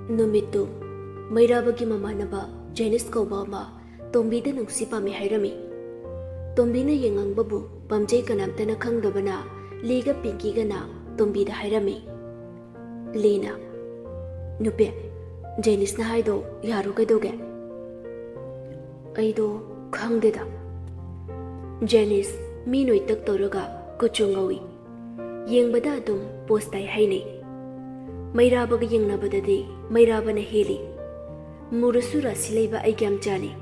Numitu, Mairabagi Mamanaba, Janice Kobama, Tombida Nuxipami Hirami. Tombina Yangang Babu, Pamjay Kanamtana Khangnaba, Liga Pinky Gana, Tombida Hirami. Lena Nupe, Janice Nahaido, Yarugadoga. Aido, Khangdeda. Janice, Minui Taktoraga, Kuchungawi. Yang Badadum, Postai Haini. Mairabag yang nabadadi, Mairaba na hili. Murusura silaiba ay gyamchani.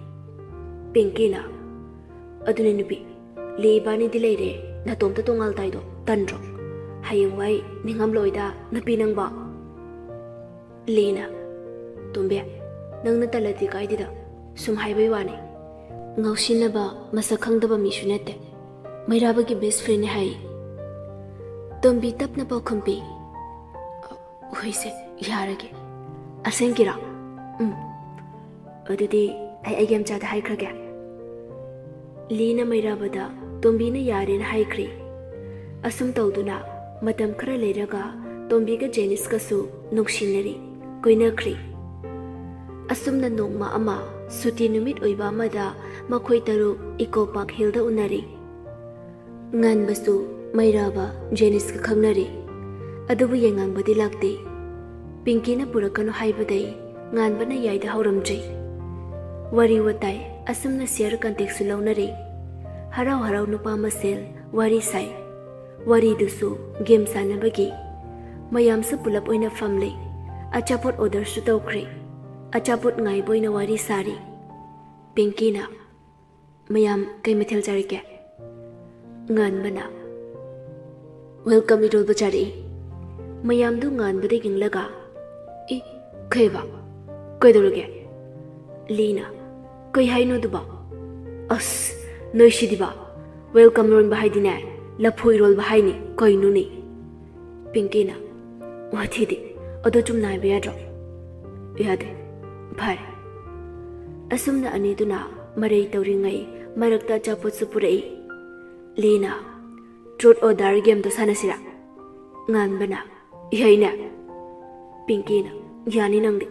Pinkina. Aduna nubi, liibani dilayre, na tomta tongal tayo, tanro. Hayang way, ningam loida, na pinang ba. Lina. Tumbe, nang natalati ka dida, sumhaybay wani. Ngawsin na ba, masakhang daba misunete. Mairaba ki best friend ni hay. Tumbi tap na pa kumpi. Hoise, yarage. Asen kira. Adudi, ay agam chada hay kraga. Lina Mairabada, Tombi na yari na hay kri. Asum tauduna, matam kara leraga, Tombi ka Janice kasu, nukshinari, koina kri. Asum na nongma ama, suti numit oiba mada, makoy taru, Eco Park Hilda unari. Ngan basu, Mairaba, Janice ka khangnari. Adubu yangang badi lakti. Pinky na purakano haibaday, ngan ba na yayda hauramjay. Wari watay, asam na siyar kantik sulaw na rin. Haraw-haraw nupa masel, wari say. Wari dusu, game sana bagi. Mayam sa pulap oy na family. Achapot order su tawkri. Achapot ngay boy na wari sari. Pinky na. Mayam kay matil jari ke. Ngan ba na. Welcome idol bachari. Mayam do ngan ba diging laga. Kay ba? Kay duluge. Lina. Kay hay no duba. As. Noy si diba. Welcome ron bahay din eh. Lapoy rol bahay ni. Kay no ni. Pinky na. Wati di. Odo chum na iba yadro. Yade. Bhai. Asum na anito na. Maray tawri ngay. Maragta chapot supuray. Lina. Truth or dare game to sana sila. Ngan ba na? Ihay na. Pinky na. Yani nang di.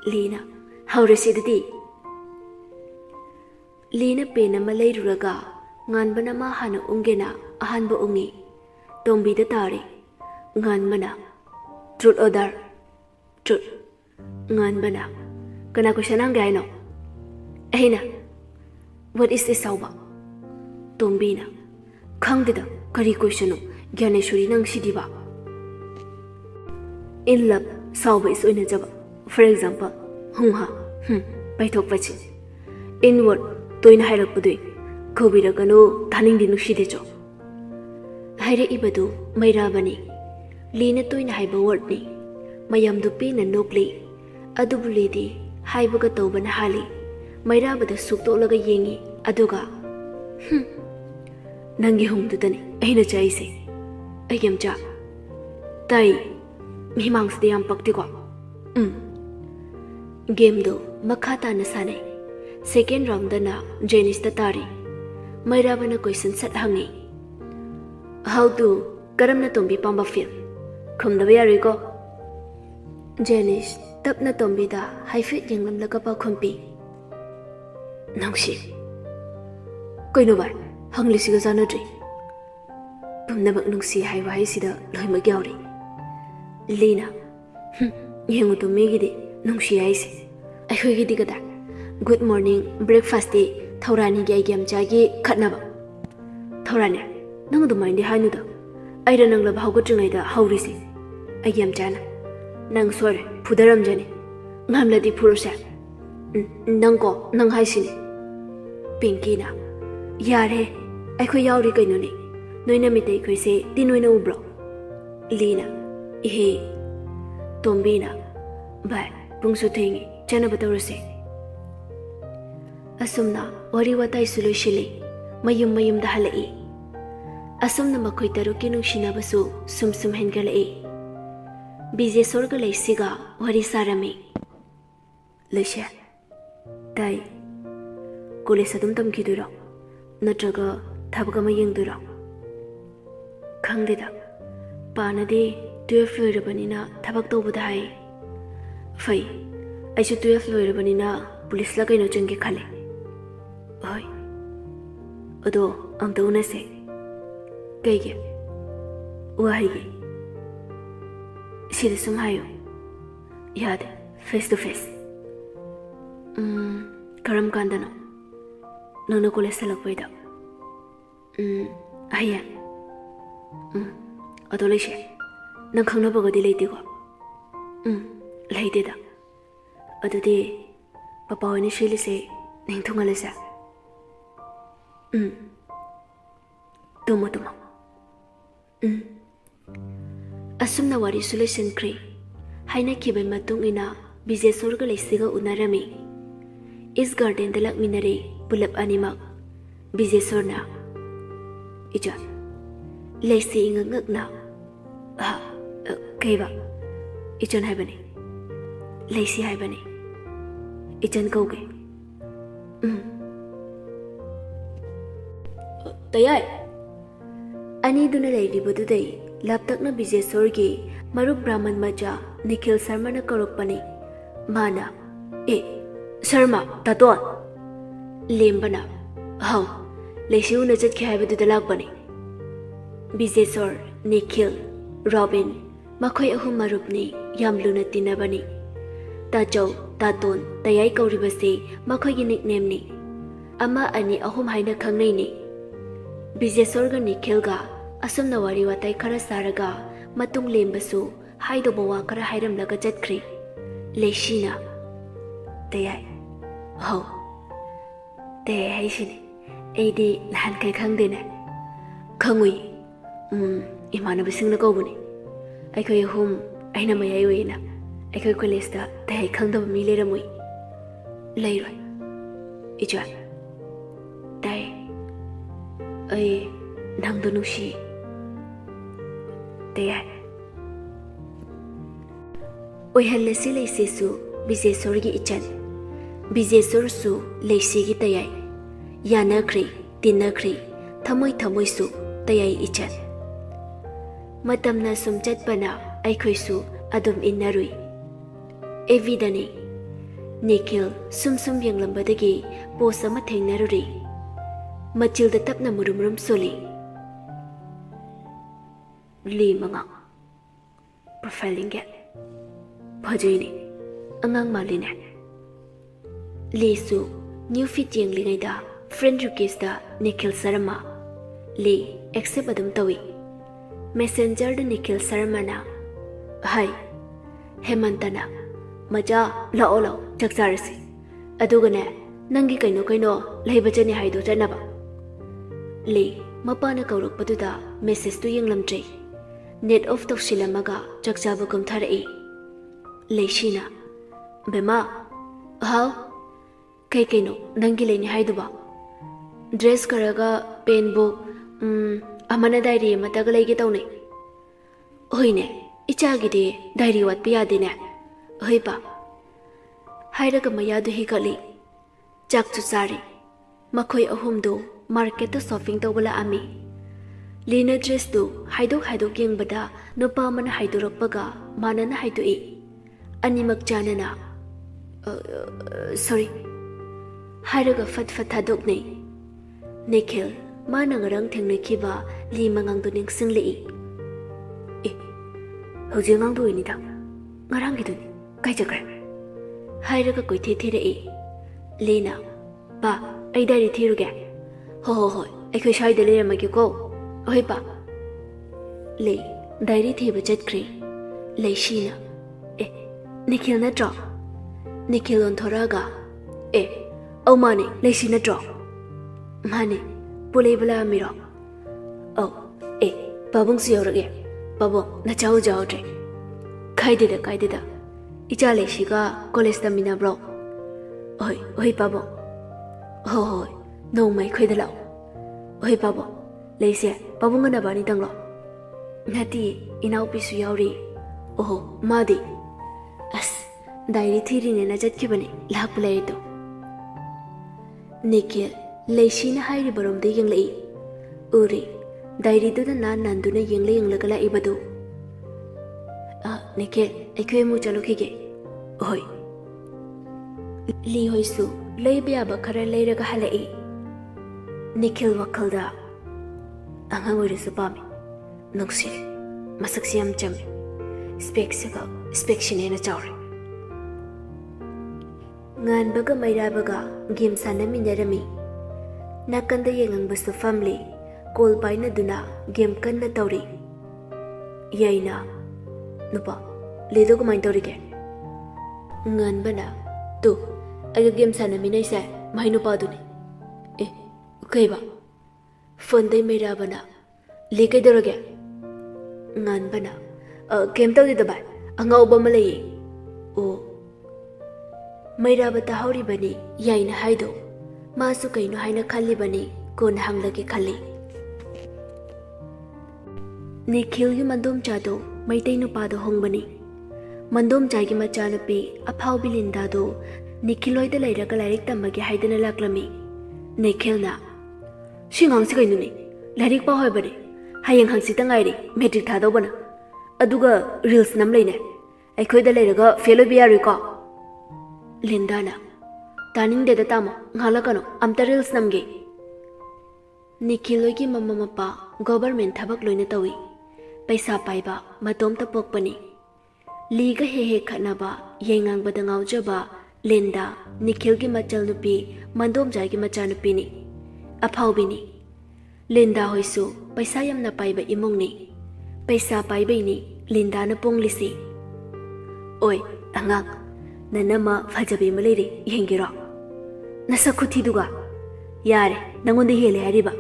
Lina. How residity? Lina pena malay ruraga. Ngan ba na mahana ungena. Ahan ba ungi. Tombi da tari. Ngan ba na. Truth or dare? Truth. Ngan ba na. Kana ko siya nang gaya no? Ay na. What is this sauba? Tombi na. Khangdida. Kari ko siya no. Gyaneshuri nang sidiba. In love, sauba is oina jaba. For example, hungha, paitok pachi. Inward, toina hairak padui. Kobira gano, taning di nukside jo. Haira ibadu, Mairabani. Lina toina haiba word ni. Mayam dupi na nokli. Adubuli di, haibaga tauba na hali. Mairabada sukto laga yengi. Aduga, Nangi hungdudani, aina chaise. Ayam cha. Tai. Mimangs de yam pakti ko. Game do makata na sanay. Second round da na Janice da tari. Mairaba na question sat hangi. How to karam na tombi pamba feel. Kum da bayari ko. Janice tap na tombi da high fit yang lam laga pa kumpi. Nangshi. Koy no ba? Hangli siga zana dri. Pum na bak nungsi hai wahai sida loy magyawri. Lina. Yengu to megidi nungshi aise. Ayhoy gidi gada. Good morning, breakfast day. Thaurani gi aigam chagi Khangnaba. Thaurani, nang do mind hanu da. Aira nang lab hauga tringai da haurisi. Aigam chana. Nang sore phudaram jani. Ngamla di phurusha. Nang ko nang haisini. Pinky na. Yare. Ayhoy yauri kaino ni. Noina mitay koy se di noina ubro. Lina. Ihe. Tombi na. Bye. Pungsu tengi. Chana batarose. Asumna. Wari watay suloy shili. Mayum da halai. Asumna makoy taruki nung shinabasu. Sum hengalai. Bize sorga lay siga. Wari sarami. Lisha. Tai. Kule sadum tam kidura. Natraga. Tabaga mayung dura. Khangdida. Panadi 12 loirabanina thabak tawbada hai. Fai, aishu 12 loirabanina police la kaino changge khale. Hoi. Ado amta unase. Kaige. Wahige. Sida sum hayo. Yade, face to face. Karam kandano. Nono college salakwaida. Aya. Ado leishe. Nang Khangnaba gadi leitigo. Leitida. Adudi papa wani shili se ning thungalasa. Tumo. Asumna wari solution kri. Haina kibai matung ina Bijay ga leisiga unarami. Is garden dalak minare pulap animak. Bijay na. Ija. Leisi ingangak na. Kaiba. Ijan haibani. Leisi haibani. Ijan kauge. Tayai. Ani duna leiri bududai. Laptak na Bijay gi Maruk Brahman maja Nikhil Sharma na karokpani. Mana. Sharma, taton. Lembana. Hau. Leisi una jat ki haibu dudalak bani. Bijay, Nikhil, Robin, makhoi ahum marupni yamluna tinabani. Tajau, taton, tayai kauribase makhoi gi nickname ni. Ama ani ahum haina khangnai ni. Bijay ga Nikhil ga asumna wari watai khara saraga matung lembasu haido bawa kara hairam laga jatkri. Leishina. Tayai. Hau. Tayai haishini. Eidi lahan kai khangdena. Khangui. Imanabasingna kaubani. Aikoi ahum aina mayai oina. Aikoi college da tayai khangdaba mi leramui. Leiroi. Ija. Tayai. Ai nangdo nushi. Tayai. Oihalasi leisi su Bijay gi ichan. Bijay su leisi gi tayai. Yanakri, tinakri, thamoi su tayai ichan. Matamna sumchat bana aikoi su adum innarui. Evidani. Nikhil sum yanglambadagi post ama thengnaruri. Machilda tapna murum soli. Li manga. Profiling get. Bhajoini. Angang maline. Li su new fit yenglingai da friend request da Nikhil Sharma. Li accept adum tawi. Messenger da Nikhil Sharma na. Hai. Hemantana. Maja lao chakcharasi. Adugane nangi kaino laibachani haido janaba. Li mapana kaurukpaduda message tu yenglamjai. Net off toksilamaga chakchaba kumtharai. Leishina. Bema. How? Kaino nangi leini haiduba. Dress karaga pen book amana diary mataga leige taune. Hoine ichagide diary wat piyadine. Hoipa. Hairaga mayadu hikali. Chakchu sari. Makhoi ahumdu market to shopping tawala ami. Lina dress du haidok yengbada nupa mana haidurokpaga manana haidui. Animak janana. Sorry. Hairaga fat thadoknei. Nikhil mana ngarang thengnakiba li mangangdu ningsinglei. Hojing ngangdu ini da. Ngarang giduni. Kai jakar. Hairaga koithe thirei. Lina. Ba, ai diary thiruge. Hoi. Aikoi shai de leramagi ko. Oi ba. Le, diary thiba jatkri. Leishina. Nikhil na draw. Nikhil on thoraga. Oh mane, Leishi na draw. Mane, pulay bala miro. Oh, babong siyorage. Babong na chao tre. Kaidida. Icha Leishi ga college da mina bro. Oi babong. Hoi, no mai khoida lao. Oi babong. Leishi, babong na bani tanglo. Nati inau pisu yauri. Oh, madi. As, diary thiri ne na jatkibani lak pulay ito. Nikhil, Leishi na hairi baromde yenglai. Uri, diary do da nandu na yenglagala ibadu. Nikhil, aikwe mu chalo kige. Hoi. Li hoisu leibya bakara leiraga halai. Nikhil wakalda. Angang oirisu pami. Nungsi. Masak siyam chami. Speksine na chawri. Ngan baga mayra baga game sana minarami. Nakanda yengang basu family. Call by na duna game kan na tauri. Yaina. Nupa. Lido ko main tauri ke. Ngan bana. Tu. Aga game sana minay sa. Mahay nupa duni. Okay ba? Phone day mayra bana. Likay darage. Ngan bana. Game tauri da ba? Angaw ba malay? Oh. Mayra bata hauri bani. Yaina haido. Masu kaino haina khali bani. Kon hanglage khali. Nikhil yu mandom chado maitai nupado hongbani. Mandom chagi machanupi aphau bilinda do Nikhiloi da lairaga lairik tambagi haidana laklami. Nikhil na Shingang si kainu ni lairik pa hoy bani. Hayang hangsita ngairi metric thado bana. Aduga reels nam laine. Aikhoi da lairaga fail bi yari ko. Linda na taning de da tamo ngalakano amta reels namge. Nikhiloi ki mama mapa government thabak loina tawi. Paisa paiba matom ta pokpani. Liga he Khangnaba yengang badangau jaba Linda Nikhil ki machal nupi mandom jai ki macha nupi ni. Aphau bini. Linda hoisu paisa yam na paiba imong ni. Paisa paiba ni Linda na pong lisi. Oi, angang. Nanama fajabi maleri yengiro. Nasa khuthi duga. Yare nangonde hele hariba.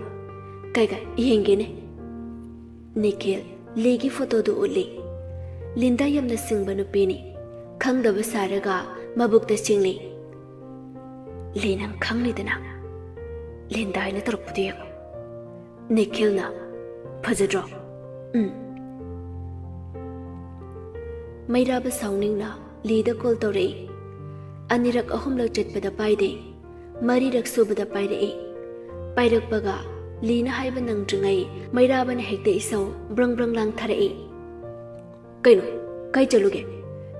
Kai yengene. Nikhil Legi photo do uli. Linda yamna singba nupini. Khangnaba saraga mabukta singli. Linang khangli dana. Linda ina tarpudi yako. Nikhil na phajadro. Mayraba sauning na Lida call tore. Anirak ahumlak chatpada paide. Marirak subada paide. Pairak baga Lina haiba nang jungai Mayraba na hekte isaw brang lang thare. Kaino kai chaluge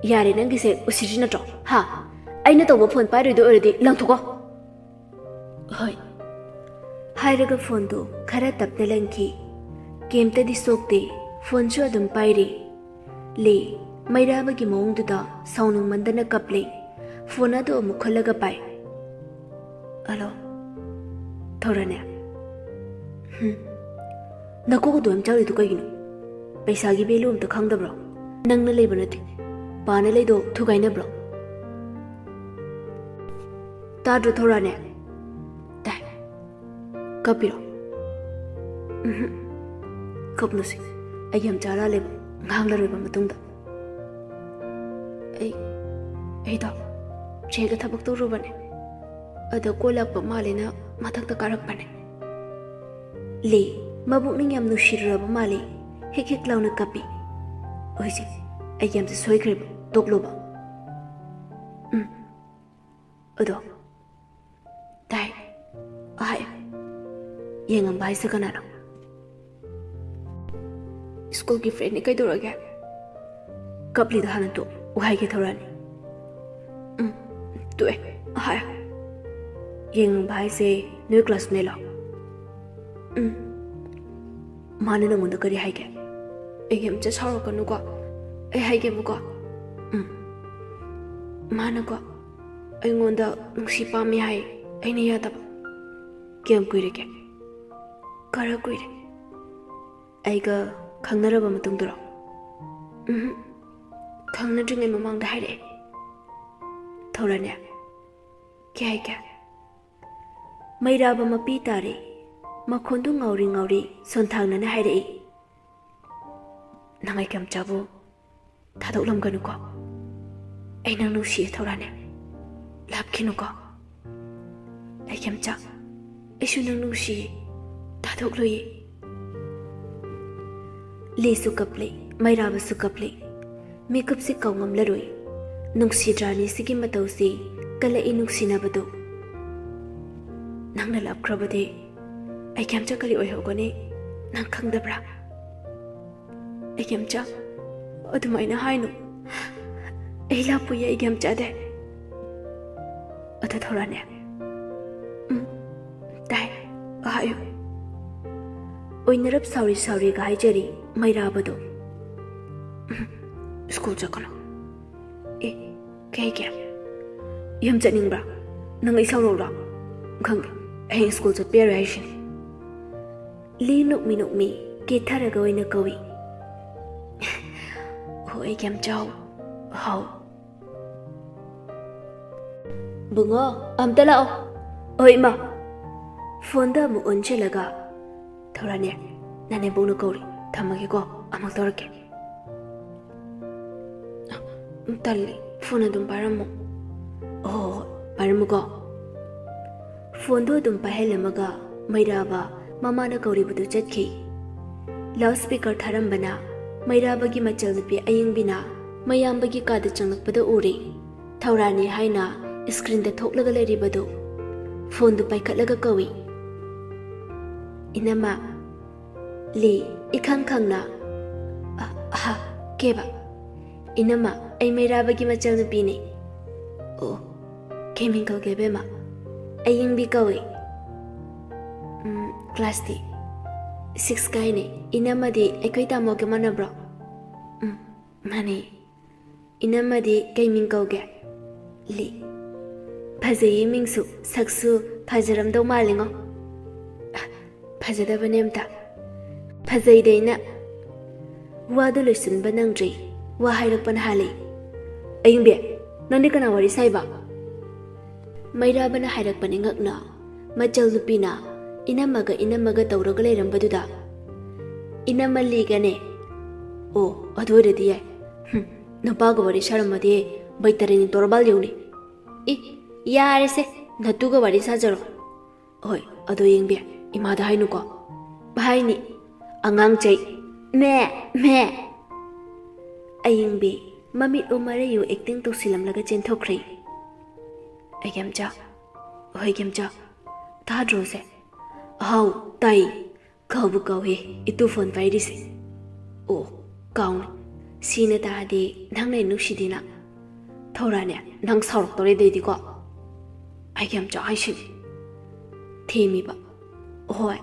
yare nang gise usijina tro ha aina to phone pairu do ordi lang thuko. Hoi hairaga phone do khara tapna langki kemta di sokte phone chu adum pairi le Mayraba gi mong du da saunung mandana kaple phone ado mukhalaga pai. Alo thorane Nako ko doam chawri tu kaigino. Paisa gi belu am to khangdabro. Nangna leiba nati. Paana leido thugaina bro. Tadro thorane. Tai. Kapiro. Kapnusi. Ayam chara leba ngangla reba matungda. Ei to. Chega thabak to rubane. Ada kolak pa malina mathakta karakpane. Le mabukning yam nushiraba mali hek launa kapi. Oisi ayam se soikrib tokloba. Ado. Tai. Ai. Yengam bai sakanano. School ki friend ni kai dorage. Kapli da hanan to uhai ke thorani. Tu ai. Yengam bai se new class ne la. Mana nang unda kari haige. Egem cha saro kanu ko. Haige mu ko. Mana ko. Aingonda nungsi pami hai. Aina yada ba. Kem kuirege. Kara kuire. Aiga khangnaraba matungdura. Khangnadringai mamangda haire. Thorane. Ke haige. Mayraba mapi tare. Makhondu ngauri sonthangna na hairei. Nangai kam chabu thadoklam ganu ko. Ai nang nusi thorane. Lapkhinu ko. Ai kam cha. Isu nang nusi thadokloyi. Le su kaple, Mayraba su kaple. Makeup se kaungam laroi. Nungsi drani sigi matausi kala inuksi na bado. Nangna lapkrabade. Ai kem cha kali oi hogani nang khangdabra. Ai kem cha adumaina hainu. Aely puye ai gam chade. Ata thora ne. Tai. Ayo. Oinarap sauri ga haijari mairabado. School chakana. Kaya. Yam chaningbra. Nang isang ra. Khang. Ai school chat preparation. Li nukmi Keithel ga oina kawi. Hoi gam chau. How? Bungo, amta lao. Oi ma. Phone da mu onchelaga. Thora ne. Nane bonu kauri. Thamage ko amak torke. Talli. Phone adum paramu. Oh, paramu ko. Phone do adum pahelamaga. Mairaba mamana kauri budu chatki. Loudspeaker tharambana. Mairabagi machal nupi ayingbina. Mayambagi kada changlakpada uri. Thaurani haina screen da thoklaga leribadu. Phone du paikhatlaga kawi. Inama Li ikhang na. Keba. Inama ay mairabagi machal nupi ni. Oh, chemical gebema. Ayingbi kawi. Class D. 6 guy ni. Inama di ekoi tamo ke mana bro? Mani. Inama di kay mingkaw ge. Li. Pazayi mingsu saksu pajaram daw malingo. Pajada ba nemta? Pazay day na. Wado lusun ba nang dray? Wahayrak panhali. Ayung be, nandi ka na wari sayba. Mayra ba na hayrak paningak na? Majal lupina. Inamaga tawraga layrambaduda. Inamaliga ne. Oh, adoradi ay. Napaga wari sharamadi baitarini torbal yawni. Yare se natuga wari sajaro. Hoy, ado yingbi imada hainu ko. Bahayni angang chay. Me. Ayingbi mamit umare yu acting to silam laga chenthokri. Ay gamcha. Hoy gamcha. Tadro se. How tai kabu he itu phone virus. Oh, kaun sine ta di nang ne nusidina. Thora ne nang saurok tore de di ko. Ai gam cha ai shi. Themi ba. Hoi